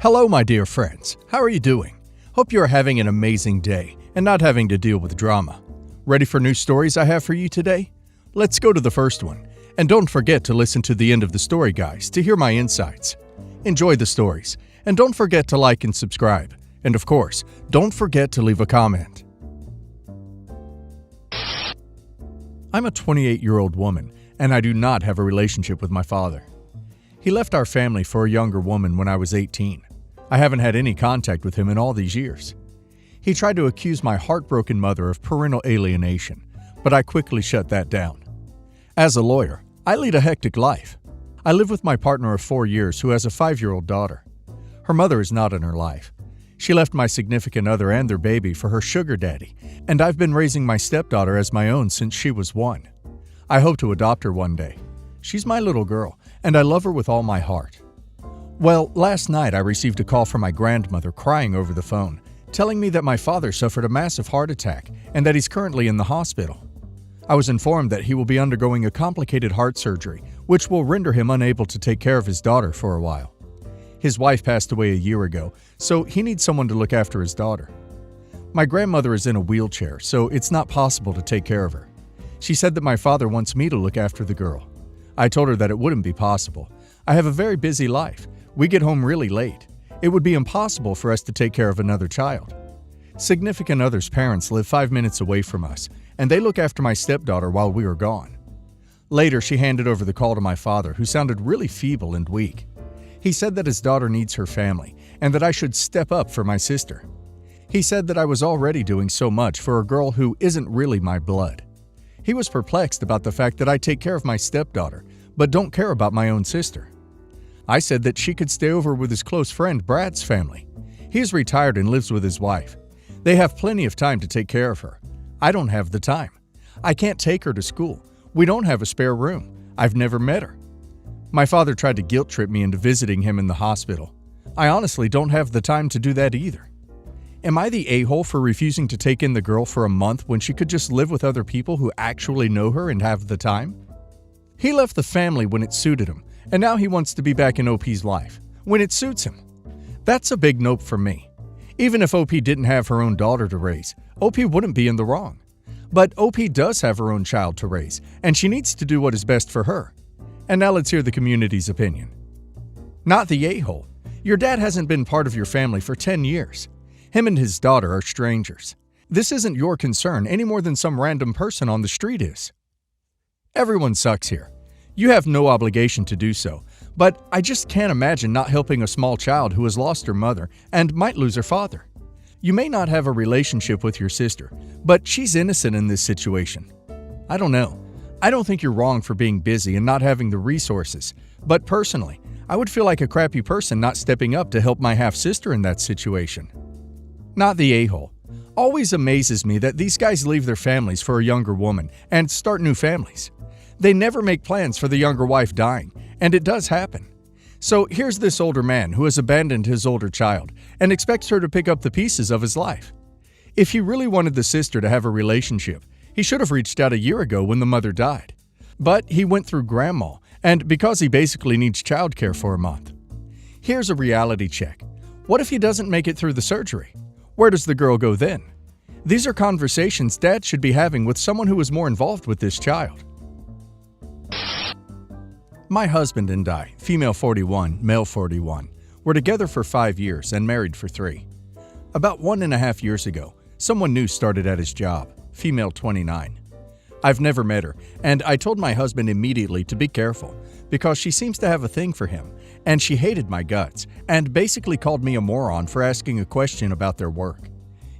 Hello, my dear friends. How are you doing? Hope you are having an amazing day and not having to deal with drama. Ready for new stories I have for you today? Let's go to the first one. And don't forget to listen to the end of the story, guys, to hear my insights. Enjoy the stories. And don't forget to like and subscribe. And of course, don't forget to leave a comment. I'm a 28-year-old woman, and I do not have a relationship with my father. He left our family for a younger woman when I was 18. I haven't had any contact with him in all these years. He tried to accuse my heartbroken mother of parental alienation, but I quickly shut that down. As a lawyer, I lead a hectic life. I live with my partner of 4 years who has a 5-year-old daughter. Her mother is not in her life. She left my significant other and their baby for her sugar daddy, and I've been raising my stepdaughter as my own since she was 1. I hope to adopt her one day. She's my little girl, and I love her with all my heart. Well, last night I received a call from my grandmother crying over the phone, telling me that my father suffered a massive heart attack and that he's currently in the hospital. I was informed that he will be undergoing a complicated heart surgery, which will render him unable to take care of his daughter for a while. His wife passed away a year ago, so he needs someone to look after his daughter. My grandmother is in a wheelchair, so it's not possible to take care of her. She said that my father wants me to look after the girl. I told her that it wouldn't be possible. I have a very busy life. We get home really late. It would be impossible for us to take care of another child. Significant other's parents live 5 minutes away from us, and they look after my stepdaughter while we are gone. Later, she handed over the call to my father, who sounded really feeble and weak. He said that his daughter needs her family, and that I should step up for my sister. He said that I was already doing so much for a girl who isn't really my blood. He was perplexed about the fact that I take care of my stepdaughter, but don't care about my own sister. I said that she could stay over with his close friend Brad's family. He is retired and lives with his wife. They have plenty of time to take care of her. I don't have the time. I can't take her to school. We don't have a spare room. I've never met her. My father tried to guilt trip me into visiting him in the hospital. I honestly don't have the time to do that either. Am I the a-hole for refusing to take in the girl for a month when she could just live with other people who actually know her and have the time? He left the family when it suited him, and now he wants to be back in OP's life, when it suits him. That's a big nope for me. Even if OP didn't have her own daughter to raise, OP wouldn't be in the wrong. But OP does have her own child to raise, and she needs to do what is best for her. And now let's hear the community's opinion. Not the a-hole. Your dad hasn't been part of your family for 10 years. Him and his daughter are strangers. This isn't your concern any more than some random person on the street is. Everyone sucks here. You have no obligation to do so, but I just can't imagine not helping a small child who has lost her mother and might lose her father. You may not have a relationship with your sister, but she's innocent in this situation. I don't know. I don't think you're wrong for being busy and not having the resources, but personally, I would feel like a crappy person not stepping up to help my half-sister in that situation. Not the a-hole. Always amazes me that these guys leave their families for a younger woman and start new families. They never make plans for the younger wife dying, and it does happen. So here's this older man who has abandoned his older child and expects her to pick up the pieces of his life. If he really wanted the sister to have a relationship, he should have reached out a year ago when the mother died. But he went through grandma, and because he basically needs childcare for a month. Here's a reality check. What if he doesn't make it through the surgery? Where does the girl go then? These are conversations dad should be having with someone who is more involved with this child. My husband and I, female 41, male 41, were together for 5 years and married for 3. About 1.5 years ago, someone new started at his job, female 29. I've never met her, and I told my husband immediately to be careful because she seems to have a thing for him, and she hated my guts and basically called me a moron for asking a question about their work.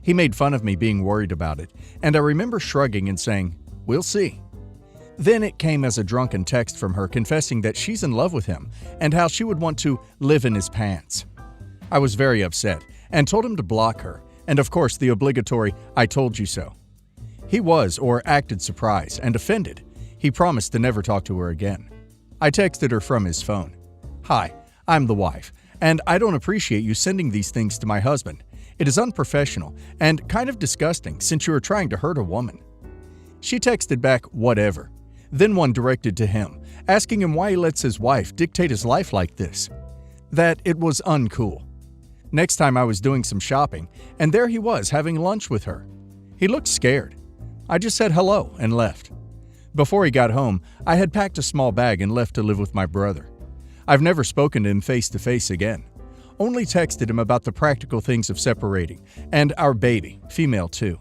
He made fun of me being worried about it, and I remember shrugging and saying, "We'll see." Then it came as a drunken text from her confessing that she's in love with him and how she would want to live in his pants. I was very upset and told him to block her, and of course the obligatory "I told you so." He was or acted surprised and offended. He promised to never talk to her again. I texted her from his phone. "Hi, I'm the wife, and I don't appreciate you sending these things to my husband. It is unprofessional and kind of disgusting since you are trying to hurt a woman." She texted back, "Whatever." Then one directed to him, asking him why he lets his wife dictate his life like this. That it was uncool. Next time I was doing some shopping, and there he was having lunch with her. He looked scared. I just said hello and left. Before he got home, I had packed a small bag and left to live with my brother. I've never spoken to him face to face again. Only texted him about the practical things of separating, and our baby, female too.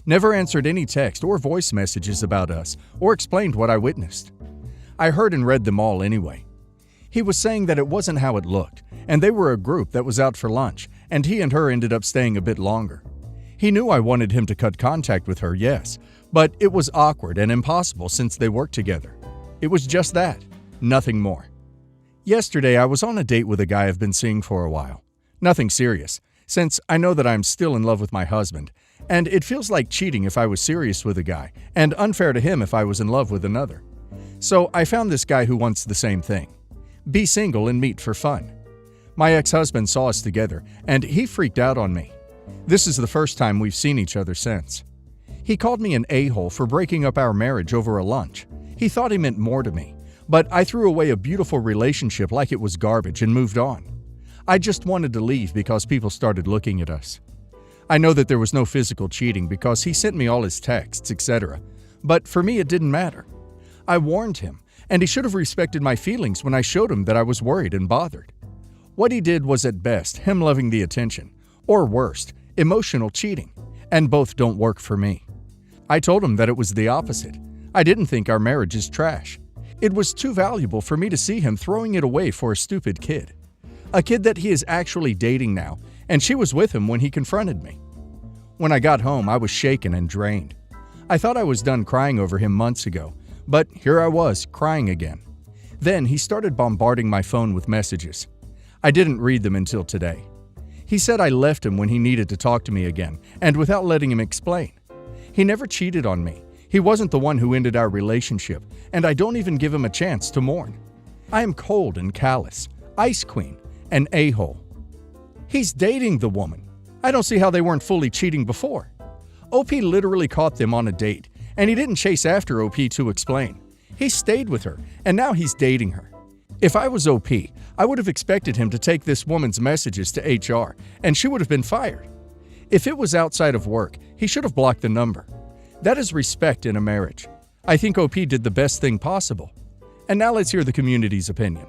Never answered any text or voice messages about us, or explained what I witnessed. I heard and read them all anyway. He was saying that it wasn't how it looked, and they were a group that was out for lunch, and he and her ended up staying a bit longer. He knew I wanted him to cut contact with her, yes, but it was awkward and impossible since they worked together. It was just that, nothing more. Yesterday, I was on a date with a guy I've been seeing for a while. Nothing serious, since I know that I'm still in love with my husband, and it feels like cheating if I was serious with a guy, and unfair to him if I was in love with another. So I found this guy who wants the same thing. Be single and meet for fun. My ex-husband saw us together, and he freaked out on me. This is the first time we've seen each other since. He called me an a-hole for breaking up our marriage over a lunch. He thought he meant more to me, but I threw away a beautiful relationship like it was garbage and moved on. I just wanted to leave because people started looking at us. I know that there was no physical cheating because he sent me all his texts, etc., but for me it didn't matter. I warned him, and he should have respected my feelings when I showed him that I was worried and bothered. What he did was at best him loving the attention, or worst, emotional cheating, and both don't work for me. I told him that it was the opposite. I didn't think our marriage is trash. It was too valuable for me to see him throwing it away for a stupid kid. A kid that he is actually dating now, and she was with him when he confronted me. When I got home, I was shaken and drained. I thought I was done crying over him months ago, but here I was, crying again. Then he started bombarding my phone with messages. I didn't read them until today. He said I left him when he needed to talk to me again, and without letting him explain. He never cheated on me. He wasn't the one who ended our relationship, and I don't even give him a chance to mourn. I am cold and callous, ice queen, an a-hole. He's dating the woman. I don't see how they weren't fully cheating before. OP literally caught them on a date, and he didn't chase after OP to explain. He stayed with her, and now he's dating her. If I was OP, I would have expected him to take this woman's messages to HR, and she would have been fired. If it was outside of work, he should have blocked the number. That is respect in a marriage. I think OP did the best thing possible. And now let's hear the community's opinion.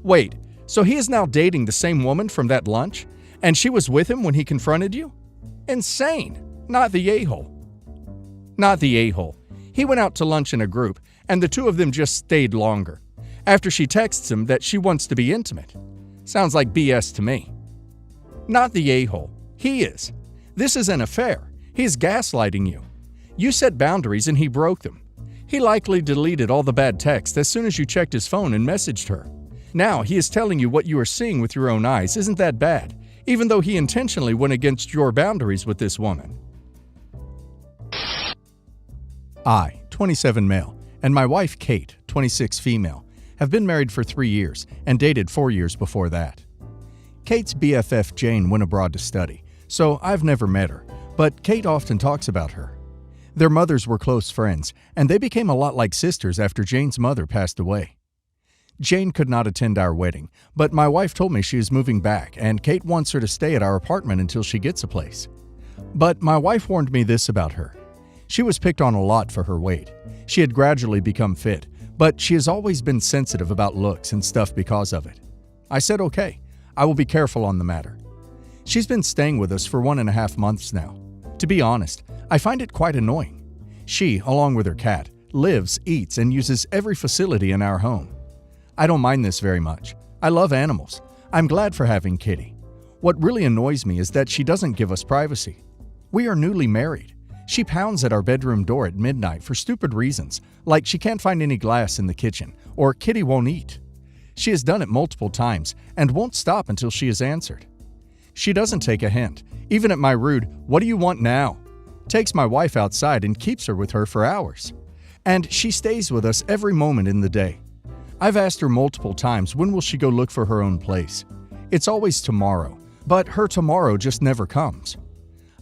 Wait, so he is now dating the same woman from that lunch, and she was with him when he confronted you? Insane! Not the a-hole. Not the a-hole. He went out to lunch in a group, and the two of them just stayed longer. After she texts him that she wants to be intimate. Sounds like BS to me. Not the a-hole. He is. This is an affair. He's gaslighting you. You set boundaries and he broke them. He likely deleted all the bad texts as soon as you checked his phone and messaged her. Now he is telling you what you are seeing with your own eyes isn't that bad, even though he intentionally went against your boundaries with this woman. I, 27 male, and my wife Kate, 26 female, have been married for 3 years and dated 4 years before that. Kate's BFF Jane went abroad to study, so I've never met her, but Kate often talks about her. Their mothers were close friends, and they became a lot like sisters after Jane's mother passed away. Jane could not attend our wedding, but my wife told me she is moving back, and Kate wants her to stay at our apartment until she gets a place. But my wife warned me this about her. She was picked on a lot for her weight. She had gradually become fit, but she has always been sensitive about looks and stuff because of it. I said, okay, I will be careful on the matter. She's been staying with us for 1.5 months now. To be honest, I find it quite annoying. She, along with her cat, lives, eats, and uses every facility in our home. I don't mind this very much. I love animals. I'm glad for having Kitty. What really annoys me is that she doesn't give us privacy. We are newly married. She pounds at our bedroom door at midnight for stupid reasons, like she can't find any glass in the kitchen, or Kitty won't eat. She has done it multiple times and won't stop until she is answered. She doesn't take a hint, even at my rude, "What do you want now?" Takes my wife outside and keeps her with her for hours. And she stays with us every moment in the day. I've asked her multiple times when will she go look for her own place. It's always tomorrow, but her tomorrow just never comes.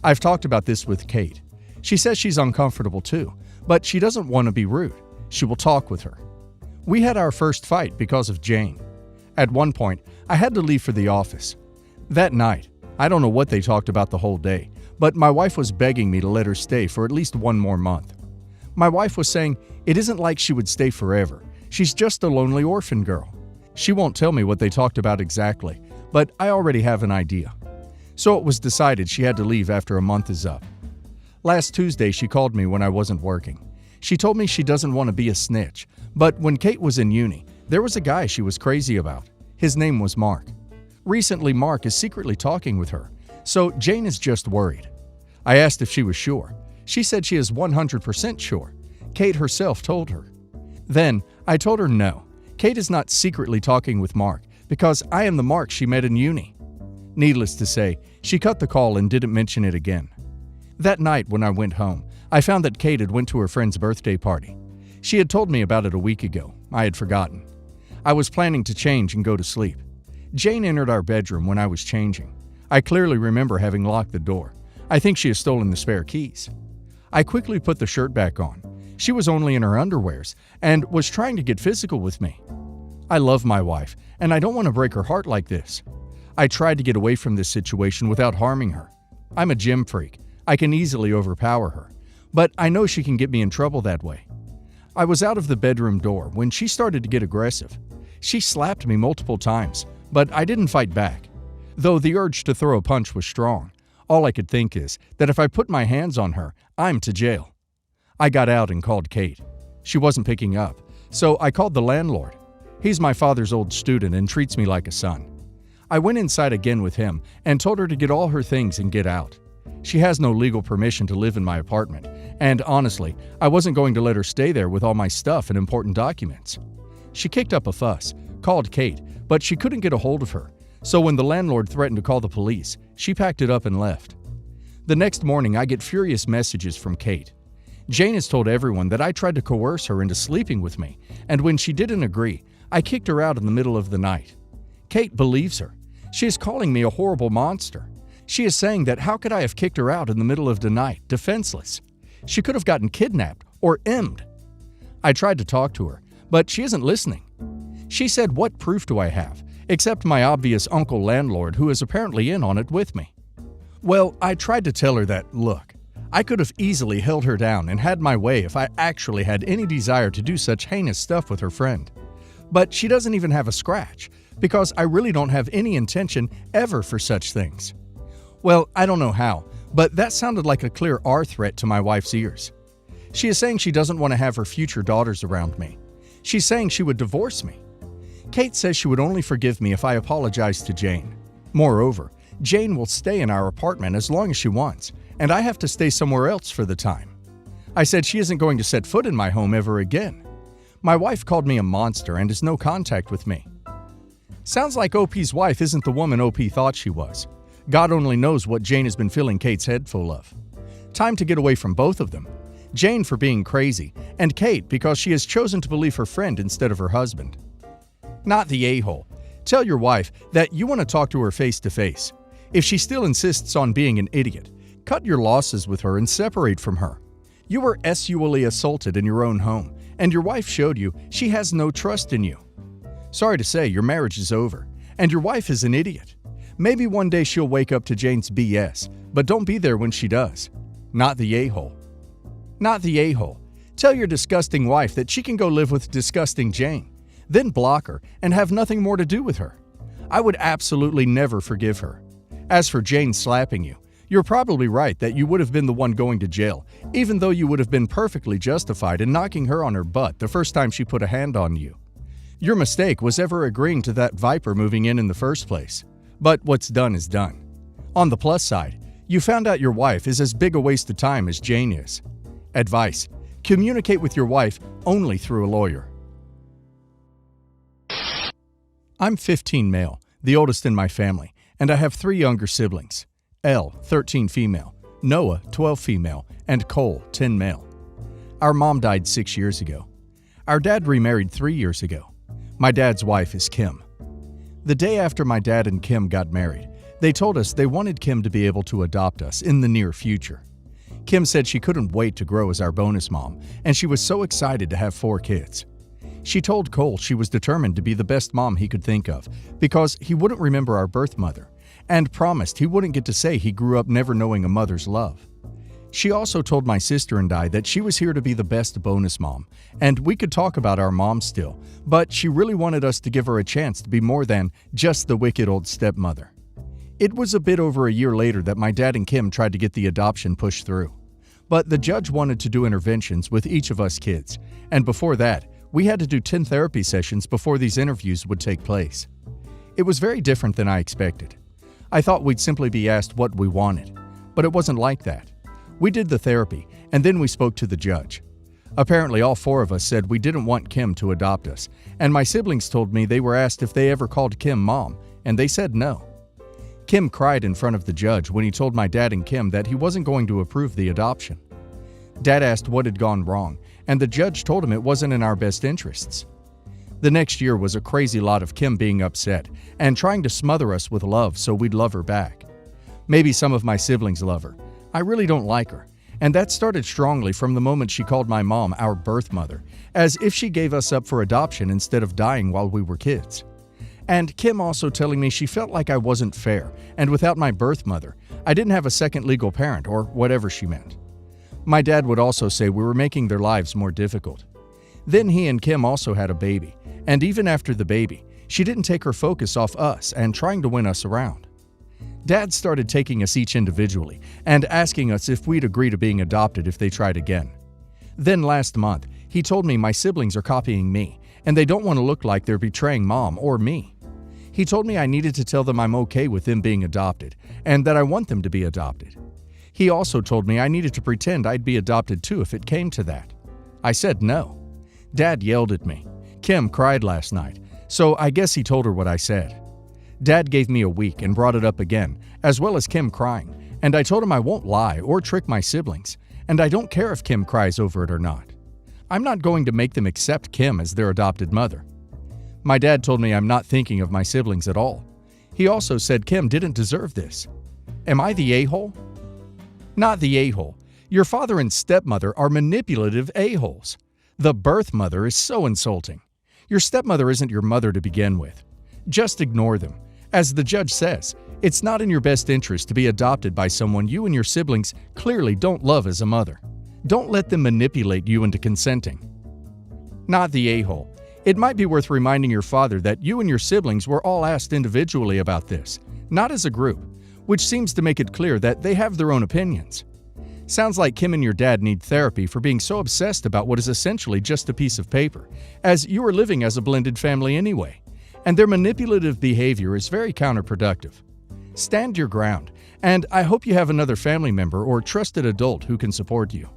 I've talked about this with Kate. She says she's uncomfortable too, but she doesn't want to be rude. She will talk with her. We had our first fight because of Jane. At one point, I had to leave for the office. That night, I don't know what they talked about the whole day, but my wife was begging me to let her stay for at least one more month. My wife was saying it isn't like she would stay forever. She's just a lonely orphan girl. She won't tell me what they talked about exactly, but I already have an idea. So it was decided she had to leave after a month is up. Last Tuesday, she called me when I wasn't working. She told me she doesn't want to be a snitch, but when Kate was in uni, there was a guy she was crazy about. His name was Mark. Recently, Mark is secretly talking with her, so Jane is just worried. I asked if she was sure. She said she is 100% sure. Kate herself told her. Then, I told her no. Kate is not secretly talking with Mark because I am the Mark she met in uni. Needless to say, she cut the call and didn't mention it again. That night when I went home, I found that Kate had went to her friend's birthday party. She had told me about it a week ago. I had forgotten. I was planning to change and go to sleep. Jane entered our bedroom when I was changing. I clearly remember having locked the door. I think she has stolen the spare keys. I quickly put the shirt back on. She was only in her underwears and was trying to get physical with me. I love my wife, and I don't want to break her heart like this. I tried to get away from this situation without harming her. I'm a gym freak. I can easily overpower her, but I know she can get me in trouble that way. I was out of the bedroom door when she started to get aggressive. She slapped me multiple times, but I didn't fight back. Though the urge to throw a punch was strong, all I could think is that if I put my hands on her, I'm to jail. I got out and called Kate. She wasn't picking up, so I called the landlord. He's my father's old student and treats me like a son. I went inside again with him and told her to get all her things and get out. She has no legal permission to live in my apartment, and honestly, I wasn't going to let her stay there with all my stuff and important documents. She kicked up a fuss, called Kate, but she couldn't get a hold of her, so when the landlord threatened to call the police, she packed it up and left. The next morning, I get furious messages from Kate. Jane has told everyone that I tried to coerce her into sleeping with me, and when she didn't agree, I kicked her out in the middle of the night. Kate believes her. She is calling me a horrible monster. She is saying that how could I have kicked her out in the middle of the night, defenseless? She could have gotten kidnapped or emmed. I tried to talk to her, but she isn't listening. She said, what proof do I have, except my obvious uncle landlord who is apparently in on it with me? Well, I tried to tell her that, look, I could have easily held her down and had my way if I actually had any desire to do such heinous stuff with her friend. But she doesn't even have a scratch, because I really don't have any intention ever for such things. Well, I don't know how, but that sounded like a clear R threat to my wife's ears. She is saying she doesn't want to have her future daughters around me. She's saying she would divorce me. Kate says she would only forgive me if I apologized to Jane. Moreover, Jane will stay in our apartment as long as she wants, and I have to stay somewhere else for the time. I said she isn't going to set foot in my home ever again. My wife called me a monster and has no contact with me. Sounds like OP's wife isn't the woman OP thought she was. God only knows what Jane has been filling Kate's head full of. Time to get away from both of them. Jane for being crazy, and Kate because she has chosen to believe her friend instead of her husband. Not the a-hole. Tell your wife that you want to talk to her face to face. If she still insists on being an idiot, cut your losses with her and separate from her. You were sexually assaulted in your own home, and your wife showed you she has no trust in you. Sorry to say, your marriage is over, and your wife is an idiot. Maybe one day she'll wake up to Jane's BS, but don't be there when she does. Not the a-hole. Not the a-hole. Tell your disgusting wife that she can go live with disgusting Jane, then block her and have nothing more to do with her. I would absolutely never forgive her. As for Jane slapping you, you're probably right that you would have been the one going to jail, even though you would have been perfectly justified in knocking her on her butt the first time she put a hand on you. Your mistake was ever agreeing to that viper moving in the first place. But what's done is done. On the plus side, you found out your wife is as big a waste of time as Jane is. Advice: communicate with your wife only through a lawyer. I'm 15 male, the oldest in my family, and I have 3 younger siblings. Elle, 13 female, Noah, 12 female, and Cole, 10 male. Our mom died 6 years ago. Our dad remarried 3 years ago. My dad's wife is Kim. The day after my dad and Kim got married, they told us they wanted Kim to be able to adopt us in the near future. Kim said she couldn't wait to grow as our bonus mom, and she was so excited to have 4 kids. She told Cole she was determined to be the best mom he could think of because he wouldn't remember our birth mother, and promised he wouldn't get to say he grew up never knowing a mother's love. She also told my sister and I that she was here to be the best bonus mom, and we could talk about our mom still, but she really wanted us to give her a chance to be more than just the wicked old stepmother. It was a bit over a year later that my dad and Kim tried to get the adoption pushed through. But the judge wanted to do interventions with each of us kids, and before that, we had to do 10 therapy sessions before these interviews would take place. It was very different than I expected. I thought we'd simply be asked what we wanted, but it wasn't like that. We did the therapy, and then we spoke to the judge. Apparently, all 4 of us said we didn't want Kim to adopt us, and my siblings told me they were asked if they ever called Kim mom, and they said no. Kim cried in front of the judge when he told my dad and Kim that he wasn't going to approve the adoption. Dad asked what had gone wrong, and the judge told him it wasn't in our best interests. The next year was a crazy lot of Kim being upset and trying to smother us with love so we'd love her back. Maybe some of my siblings love her. I really don't like her, and that started strongly from the moment she called my mom our birth mother, as if she gave us up for adoption instead of dying while we were kids. And Kim also telling me she felt like I wasn't fair, and without my birth mother, I didn't have a second legal parent, or whatever she meant. My dad would also say we were making their lives more difficult. Then he and Kim also had a baby, and even after the baby, she didn't take her focus off us and trying to win us around. Dad started taking us each individually and asking us if we'd agree to being adopted if they tried again. Then last month, he told me my siblings are copying me, and they don't want to look like they're betraying mom or me. He told me I needed to tell them I'm okay with them being adopted, and that I want them to be adopted. He also told me I needed to pretend I'd be adopted too if it came to that. I said no. Dad yelled at me. Kim cried last night, so I guess he told her what I said. Dad gave me a week and brought it up again, as well as Kim crying, and I told him I won't lie or trick my siblings, and I don't care if Kim cries over it or not. I'm not going to make them accept Kim as their adopted mother. My dad told me I'm not thinking of my siblings at all. He also said Kim didn't deserve this. Am I the a-hole? Not the a-hole. Your father and stepmother are manipulative a-holes. The birth mother is so insulting. Your stepmother isn't your mother to begin with. Just ignore them. As the judge says, it's not in your best interest to be adopted by someone you and your siblings clearly don't love as a mother. Don't let them manipulate you into consenting. Not the a-hole. It might be worth reminding your father that you and your siblings were all asked individually about this, not as a group, which seems to make it clear that they have their own opinions. Sounds like Kim and your dad need therapy for being so obsessed about what is essentially just a piece of paper, as you are living as a blended family anyway, and their manipulative behavior is very counterproductive. Stand your ground, and I hope you have another family member or trusted adult who can support you.